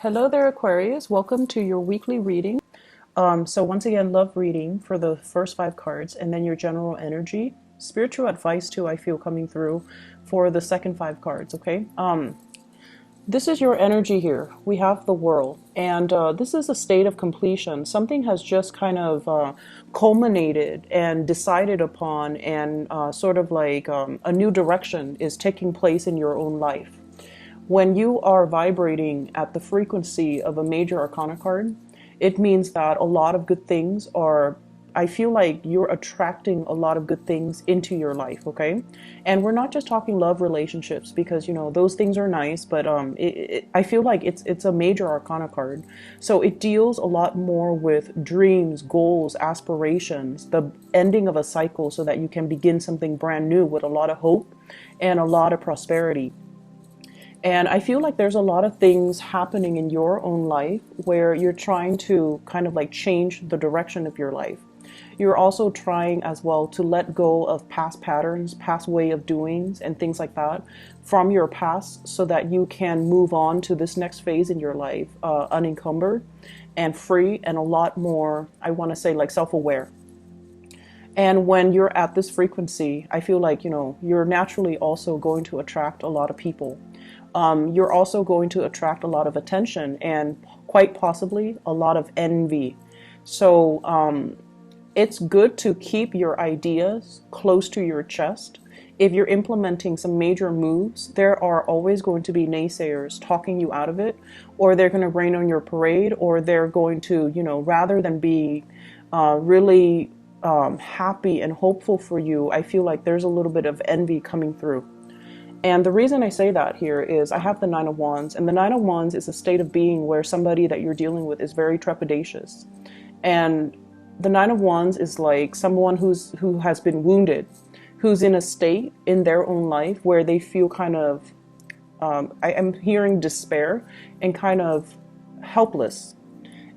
Hello there, Aquarius. Welcome to your weekly reading. So once again, love reading for the first five cards and then your general energy. Spiritual advice too, I feel coming through for the second five cards, okay? This is your energy here. We have the world, and this is a state of completion. Something has just kind of culminated and decided upon, and sort of like a new direction is taking place in your own life. When you are vibrating at the frequency of a major arcana card, it means that a lot of good things are, I feel like you're attracting a lot of good things into your life, okay? And we're not just talking love relationships because, those things are nice, but I feel like it's a major arcana card. So it deals a lot more with dreams, goals, aspirations, the ending of a cycle so that you can begin something brand new with a lot of hope and a lot of prosperity. And I feel like there's a lot of things happening in your own life where you're trying to kind of like change the direction of your life. You're also trying as well to let go of past patterns, past way of doings, and things like that from your past so that you can move on to this next phase in your life unencumbered and free and a lot more, I want to say, like self-aware. And when you're at this frequency, I feel like, you're naturally also going to attract a lot of people. You're also going to attract a lot of attention and quite possibly a lot of envy. So it's good to keep your ideas close to your chest. If you're implementing some major moves, there are always going to be naysayers talking you out of it, or they're going to rain on your parade, or they're going to, rather than be really happy and hopeful for you, I feel like there's a little bit of envy coming through. And the reason I say that here is I have the Nine of Wands, and the Nine of Wands is a state of being where somebody that you're dealing with is very trepidatious. And the Nine of Wands is like someone who has been wounded, who's in a state in their own life where they feel kind of, I am hearing despair and kind of helpless.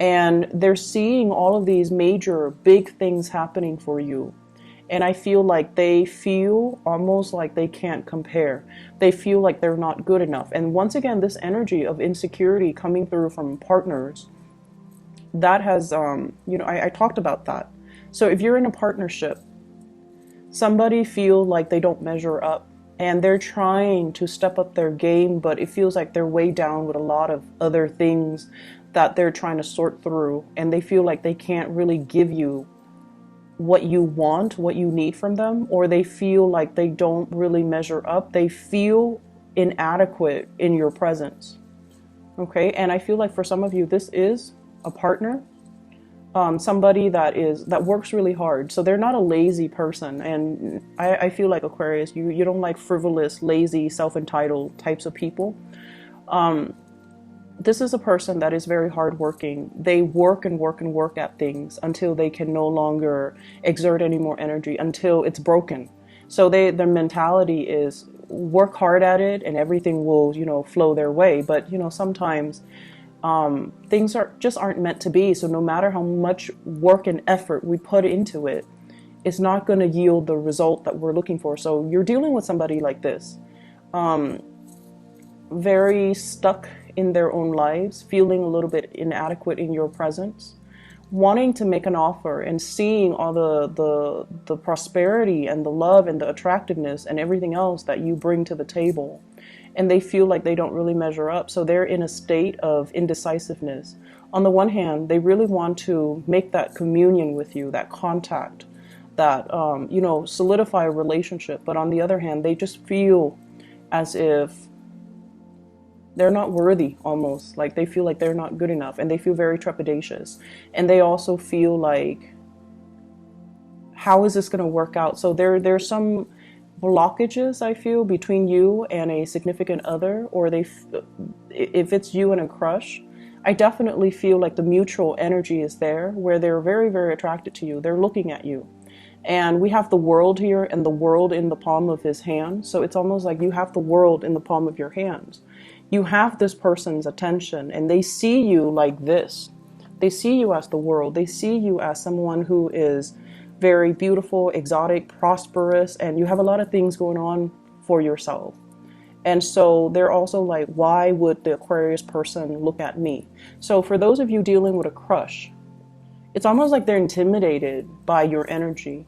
And they're seeing all of these major, big things happening for you. And I feel like they feel almost like they can't compare. They feel like they're not good enough. And once again, this energy of insecurity coming through from partners, that has, I talked about that. So if you're in a partnership, somebody feel like they don't measure up and they're trying to step up their game, but it feels like they're way down with a lot of other things that they're trying to sort through. And they feel like they can't really give you what you want, what you need from them, or they feel like they don't really measure up. They feel inadequate in your presence. Okay, and I feel like for some of you, this is a partner, somebody that works really hard. So they're not a lazy person, and I feel like Aquarius, you don't like frivolous, lazy, self-entitled types of people. This is a person that is very hardworking. They work and work and work at things until they can no longer exert any more energy, until it's broken. So their mentality is work hard at it and everything will, flow their way. But, sometimes things aren't meant to be. So no matter how much work and effort we put into it, it's not going to yield the result that we're looking for. So you're dealing with somebody like this, very stuck in their own lives, feeling a little bit inadequate in your presence, wanting to make an offer and seeing all the prosperity and the love and the attractiveness and everything else that you bring to the table. And they feel like they don't really measure up. So they're in a state of indecisiveness. On the one hand, they really want to make that communion with you, that contact, that, solidify a relationship. But on the other hand, they just feel as if they're not worthy, almost like they feel like they're not good enough, and they feel very trepidatious. And they also feel like, how is this going to work out? So there's some blockages, I feel, between you and a significant other, or if it's you and a crush, I definitely feel like the mutual energy is there where they're very, very attracted to you. They're looking at you. And we have the world here and the world in the palm of his hand. So it's almost like you have the world in the palm of your hands. You have this person's attention and they see you like this. They see you as the world. They see you as someone who is very beautiful, exotic, prosperous, and you have a lot of things going on for yourself. And so they're also like, why would the Aquarius person look at me? So for those of you dealing with a crush, it's almost like they're intimidated by your energy,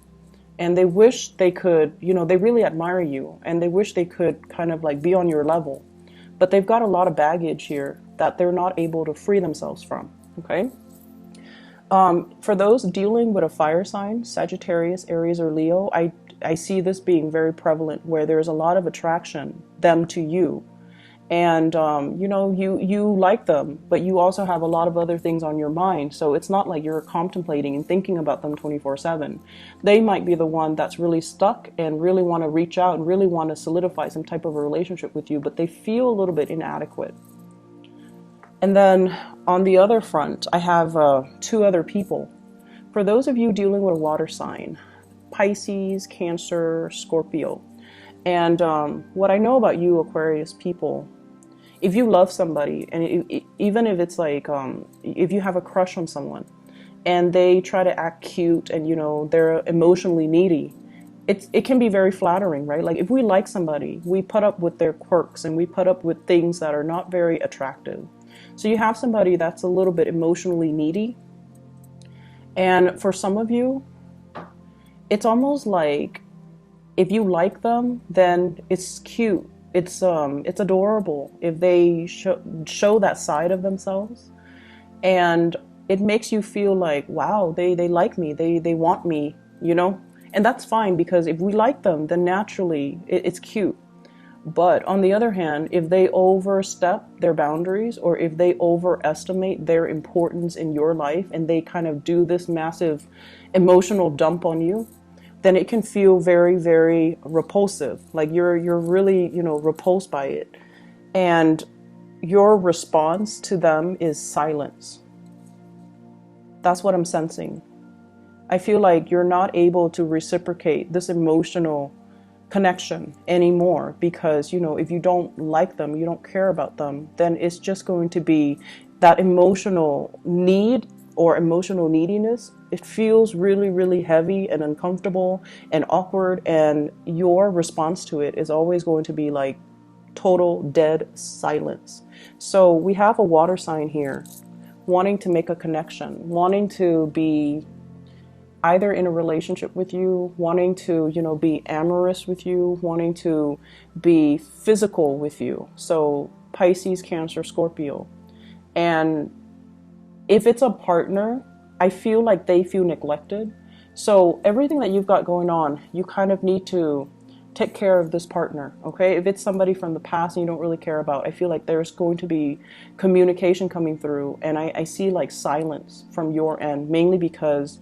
and they wish they could, they really admire you and they wish they could kind of like be on your level, but they've got a lot of baggage here that they're not able to free themselves from. Okay. For those dealing with a fire sign, Sagittarius, Aries, or Leo, I see this being very prevalent where there's a lot of attraction, them to you. And, you like them, but you also have a lot of other things on your mind. So it's not like you're contemplating and thinking about them 24/7. They might be the one that's really stuck and really want to reach out and really want to solidify some type of a relationship with you, but they feel a little bit inadequate. And then on the other front, I have two other people. For those of you dealing with a water sign, Pisces, Cancer, Scorpio. And what I know about you, Aquarius people, if you love somebody, and even if it's like, if you have a crush on someone and they try to act cute and, they're emotionally needy, it can be very flattering, right? Like if we like somebody, we put up with their quirks and we put up with things that are not very attractive. So you have somebody that's a little bit emotionally needy. And for some of you, it's almost like if you like them, then it's cute. It's adorable if they show that side of themselves, and it makes you feel like, wow, they like me, they want me, and that's fine, because if we like them, then naturally it's cute. But on the other hand, if they overstep their boundaries, or if they overestimate their importance in your life and they kind of do this massive emotional dump on you, then it can feel very, very repulsive. Like you're really, repulsed by it. And your response to them is silence. That's what I'm sensing. I feel like you're not able to reciprocate this emotional connection anymore, because, if you don't like them, you don't care about them, then it's just going to be that emotional need or emotional neediness. It feels really, really heavy and uncomfortable and awkward, and your response to it is always going to be like total dead silence. So we have a water sign here wanting to make a connection, wanting to be either in a relationship with you, wanting to, be amorous with you, wanting to be physical with you. So Pisces, Cancer, Scorpio. And if it's a partner, I feel like they feel neglected. So everything that you've got going on, you kind of need to take care of this partner, okay? If it's somebody from the past and you don't really care about, I feel like there's going to be communication coming through. And I see like silence from your end, mainly because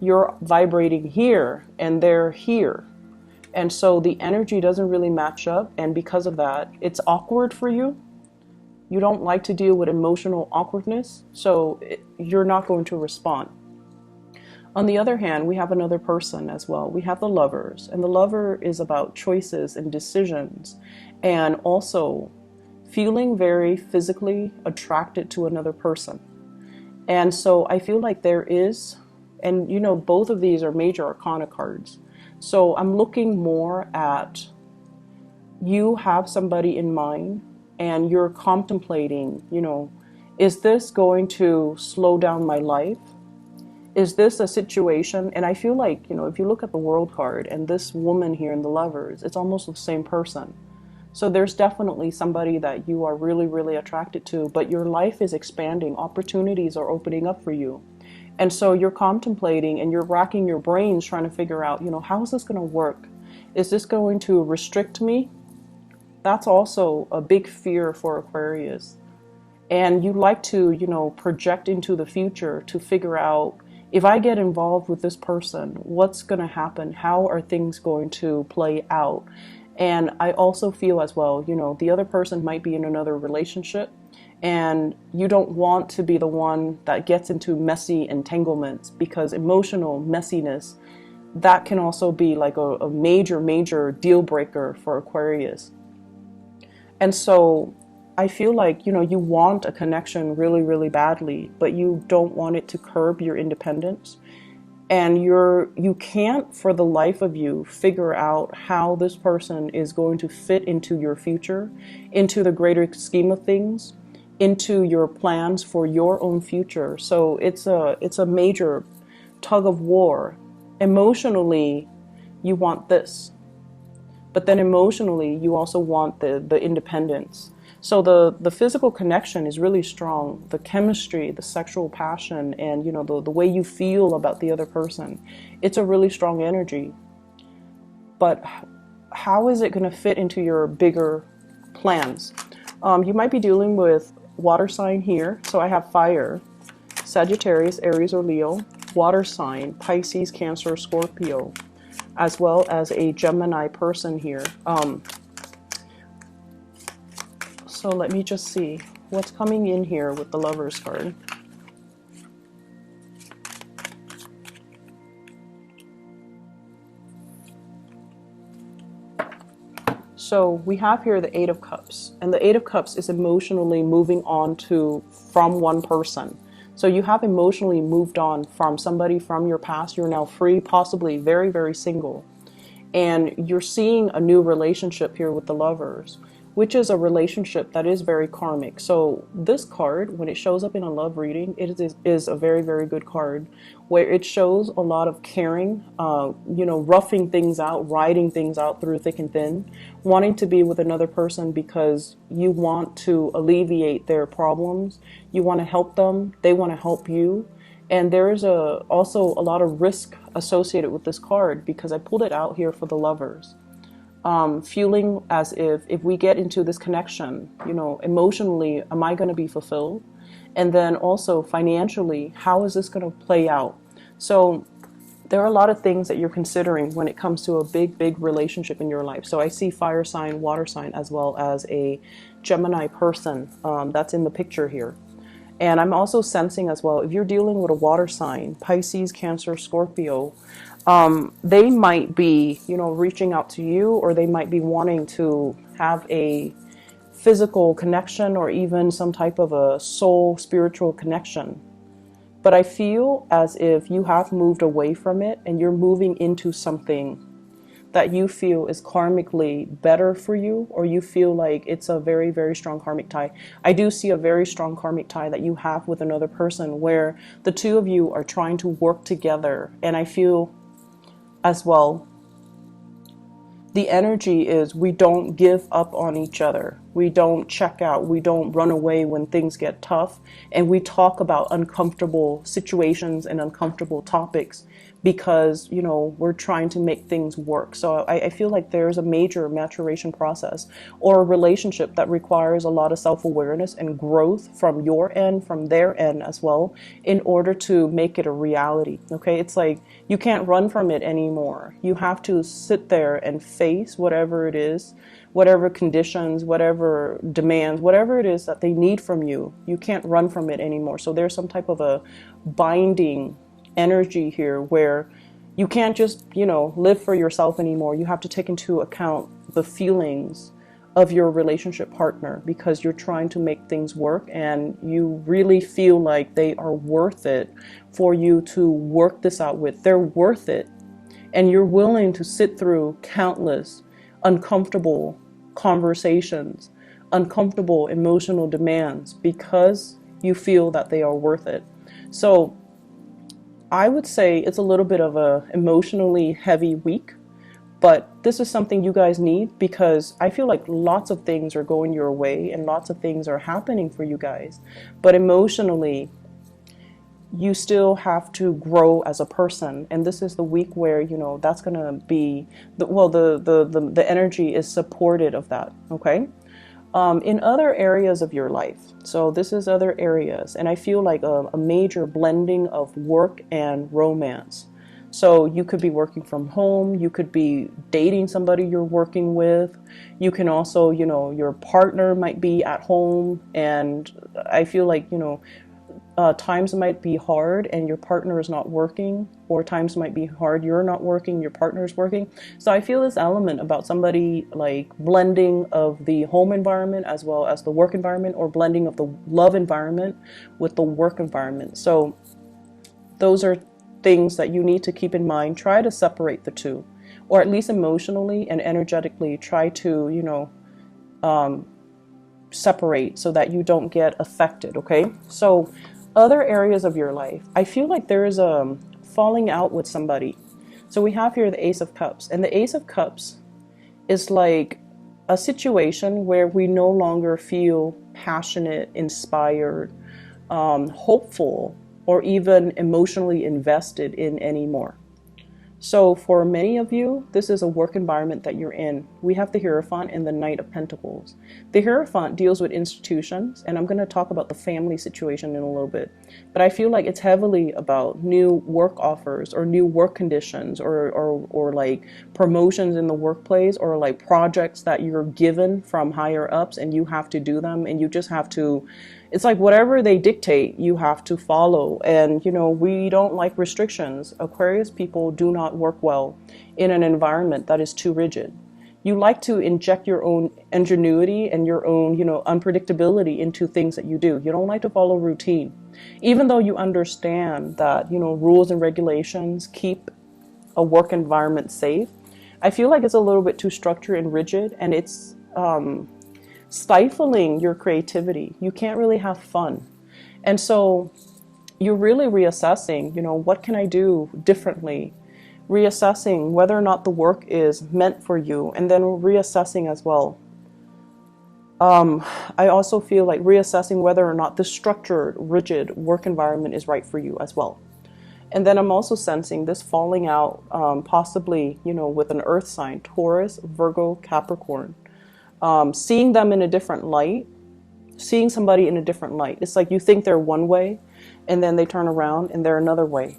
you're vibrating here and they're here. And so the energy doesn't really match up. And because of that, it's awkward for you. You don't like to deal with emotional awkwardness, so you're not going to respond. On the other hand, we have another person as well. We have the Lovers, and the Lover is about choices and decisions, and also feeling very physically attracted to another person. And so I feel like there is, and both of these are major arcana cards. So I'm looking more at, you have somebody in mind and you're contemplating, is this going to slow down my life? Is this a situation? And I feel like, if you look at the World card and this woman here in the Lovers, it's almost the same person. So there's definitely somebody that you are really, really attracted to, but your life is expanding. Opportunities are opening up for you. And so you're contemplating and you're racking your brains trying to figure out, how is this going to work? Is this going to restrict me? That's also a big fear for Aquarius. And you like to, project into the future to figure out, if I get involved with this person, what's going to happen? How are things going to play out? And I also feel as well, the other person might be in another relationship and you don't want to be the one that gets into messy entanglements, because emotional messiness, that can also be like a major, major deal breaker for Aquarius. And so I feel like, you want a connection really, really badly, but you don't want it to curb your independence. and you can't for the life of you figure out how this person is going to fit into your future, into the greater scheme of things, into your plans for your own future. So it's a major tug of war. Emotionally, you want this, but then emotionally you also want the independence. So the physical connection is really strong, the chemistry, the sexual passion, and the way you feel about the other person, it's a really strong energy. But how is it going to fit into your bigger plans? You might be dealing with water sign here. So I have fire, Sagittarius, Aries, or Leo, water sign, Pisces, Cancer, Scorpio, as well as a Gemini person here. So let me just see what's coming in here with the Lovers card. So we have here the Eight of Cups, and the Eight of Cups is emotionally moving on from one person. So you have emotionally moved on from somebody from your past. You're now free, possibly very, very single. And you're seeing a new relationship here with the Lovers, which is a relationship that is very karmic. So this card, when it shows up in a love reading, is a very, very good card, where it shows a lot of caring, roughing things out, riding things out through thick and thin, wanting to be with another person because you want to alleviate their problems, you want to help them, they want to help you. And there is also a lot of risk associated with this card, because I pulled it out here for the Lovers. Feeling as if we get into this connection, emotionally, am I going to be fulfilled? And then also financially, how is this going to play out? So there are a lot of things that you're considering when it comes to a big, big relationship in your life. So I see fire sign, water sign, as well as a Gemini person that's in the picture here. And I'm also sensing as well, if you're dealing with a water sign, Pisces, Cancer, Scorpio, they might be, reaching out to you, or they might be wanting to have a physical connection, or even some type of a soul spiritual connection. But I feel as if you have moved away from it and you're moving into something that you feel is karmically better for you, or you feel like it's a very, very strong karmic tie. I do see a very strong karmic tie that you have with another person, where the two of you are trying to work together. And I feel as well, the energy is, we don't give up on each other. We don't check out. We don't run away when things get tough. And we talk about uncomfortable situations and uncomfortable topics, because, we're trying to make things work. So I feel like there's a major maturation process, or a relationship that requires a lot of self-awareness and growth from your end, from their end as well, in order to make it a reality. Okay. It's like, you can't run from it anymore. You have to sit there and face whatever it is, whatever conditions, whatever demands, whatever it is that they need from you. You can't run from it anymore. So there's some type of a binding energy here, where you can't just, live for yourself anymore. You have to take into account the feelings of your relationship partner, because you're trying to make things work, and you really feel like they are worth it for you to work this out with. They're worth it. And you're willing to sit through countless uncomfortable conversations, uncomfortable emotional demands, because you feel that they are worth it. So I would say it's a little bit of a emotionally heavy week, but this is something you guys need, because I feel like lots of things are going your way and lots of things are happening for you guys. But emotionally, you still have to grow as a person. And this is the week where, that's going to be, the energy is supported of that. Okay. In other areas of your life. So this is other areas. And I feel like a major blending of work and romance. So you could be working from home. You could be dating somebody you're working with. You can also, your partner might be at home. And I feel like, times might be hard and your partner is not working, or times might be hard, you're not working, your partner's working. So I feel this element about somebody like blending of the home environment as well as the work environment, or blending of the love environment with the work environment. So those are things that you need to keep in mind, try to separate the two, or at least emotionally and energetically try to, separate so that you don't get affected, okay? So other areas of your life, I feel like there is a falling out with somebody. So we have here the Ace of Cups, and the Ace of Cups is like a situation where we no longer feel passionate, inspired, hopeful, or even emotionally invested in anymore. So for many of you, this is a work environment that you're in. We have the Hierophant and the Knight of Pentacles. The Hierophant deals with institutions, and I'm going to talk about the family situation in a little bit. But I feel like it's heavily about new work offers or new work conditions or like promotions in the workplace, or like projects that you're given from higher ups and you have to do them, and you just have to, it's like whatever they dictate, you have to follow. And, we don't like restrictions. Aquarius people do not work well in an environment that is too rigid. You like to inject your own ingenuity and your own, unpredictability into things that you do. You don't like to follow routine. Even though you understand that, rules and regulations keep a work environment safe, I feel like it's a little bit too structured and rigid, and it's stifling your creativity. You can't really have fun. And so you're really reassessing, what can I do differently? Reassessing whether or not the work is meant for you, and then reassessing as well. I also feel like reassessing whether or not the structured, rigid work environment is right for you as well. And then I'm also sensing this falling out, possibly, with an earth sign, Taurus, Virgo, Capricorn. Seeing them in a different light, seeing somebody in a different light. It's like you think they're one way, and then they turn around and they're another way.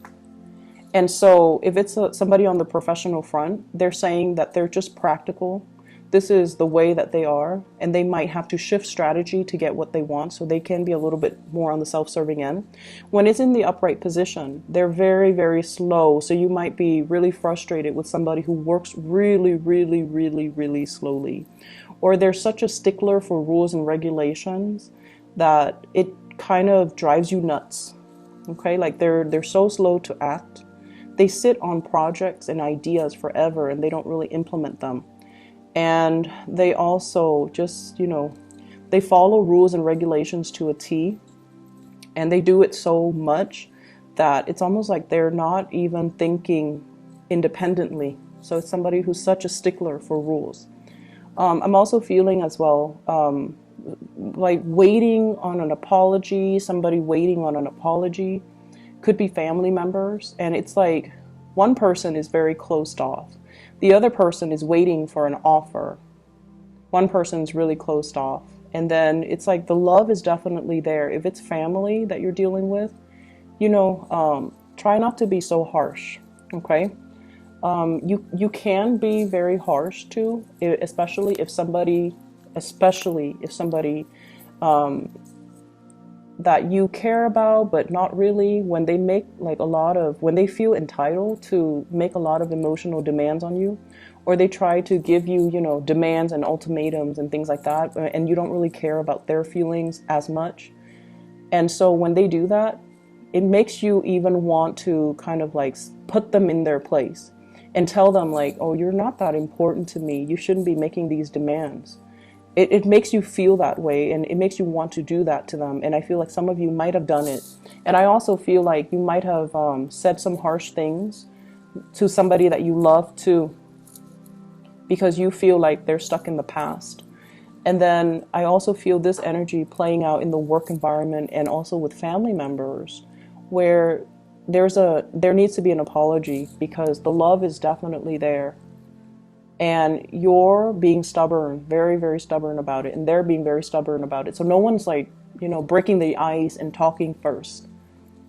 And so if it's somebody on the professional front, they're saying that they're just practical. This is the way that they are, and they might have to shift strategy to get what they want, so they can be a little bit more on the self-serving end. When it's in the upright position, they're very, very slow, so you might be really frustrated with somebody who works really, really, really, really slowly. Or they're such a stickler for rules and regulations that it kind of drives you nuts. Okay, like they're so slow to act. They sit on projects and ideas forever, and they don't really implement them. And they also just, they follow rules and regulations to a T, and they do it so much that it's almost like they're not even thinking independently. So it's somebody who's such a stickler for rules. I'm also feeling as well, like waiting on an apology, somebody waiting on an apology. Could be family members, and it's like one person is very closed off. The other person is waiting for an offer. One person's really closed off. And then it's like the love is definitely there. If it's family that you're dealing with, try not to be so harsh, okay? You can be very harsh too, especially if somebody that you care about, but not really, when they make like when they feel entitled to make a lot of emotional demands on you, or they try to give you, demands and ultimatums and things like that, and you don't really care about their feelings as much. And so when they do that, it makes you even want to kind of like put them in their place and tell them like, oh, you're not that important to me. You shouldn't be making these demands. It makes you feel that way, and it makes you want to do that to them. And I feel like some of you might have done it. And I also feel like you might have said some harsh things to somebody that you love too, because you feel like they're stuck in the past. And then I also feel this energy playing out in the work environment and also with family members, where there needs to be an apology, because the love is definitely there. And you're being stubborn, very, very stubborn about it, and they're being very stubborn about it. So no one's like, breaking the ice and talking first.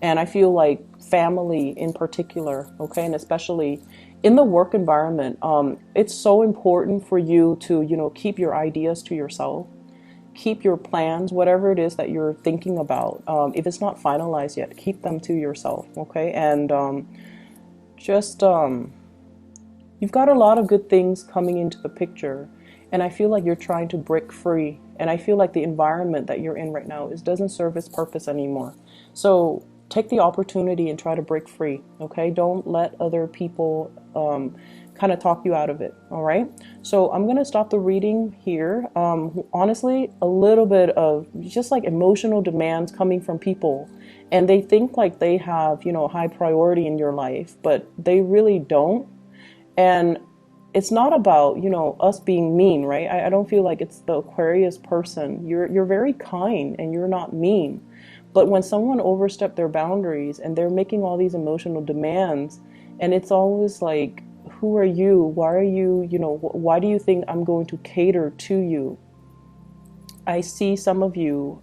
And I feel like family in particular, okay, and especially in the work environment, it's so important for you to, keep your ideas to yourself, keep your plans, whatever it is that you're thinking about. If it's not finalized yet, keep them to yourself, okay? And you've got a lot of good things coming into the picture, and I feel like you're trying to break free. And I feel like the environment that you're in right now doesn't serve its purpose anymore. So take the opportunity and try to break free. Okay, don't let other people kind of talk you out of it. All right, so I'm gonna stop the reading here. Honestly, a little bit of just like emotional demands coming from people, and they think like they have, you know, high priority in your life, but they really don't. And it's not about, you know, us being mean, right? I don't feel like it's the Aquarius person. You're very kind and you're not mean. But when someone oversteps their boundaries and they're making all these emotional demands, and it's always like, who are you? Why are you, you know, why do you think I'm going to cater to you? I see some of you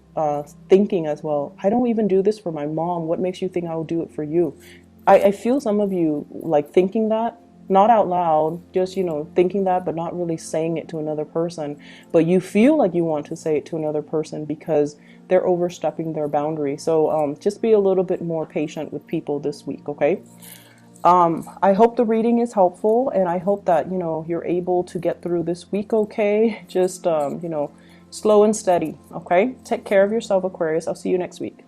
thinking as well, I don't even do this for my mom. What makes you think I will do it for you? I feel some of you like thinking that, not out loud, just, you know, thinking that, but not really saying it to another person. But you feel like you want to say it to another person because they're overstepping their boundary. So just be a little bit more patient with people this week, okay? I hope the reading is helpful, and I hope that, you know, you're able to get through this week okay. Just, you know, slow and steady, okay? Take care of yourself, Aquarius. I'll see you next week.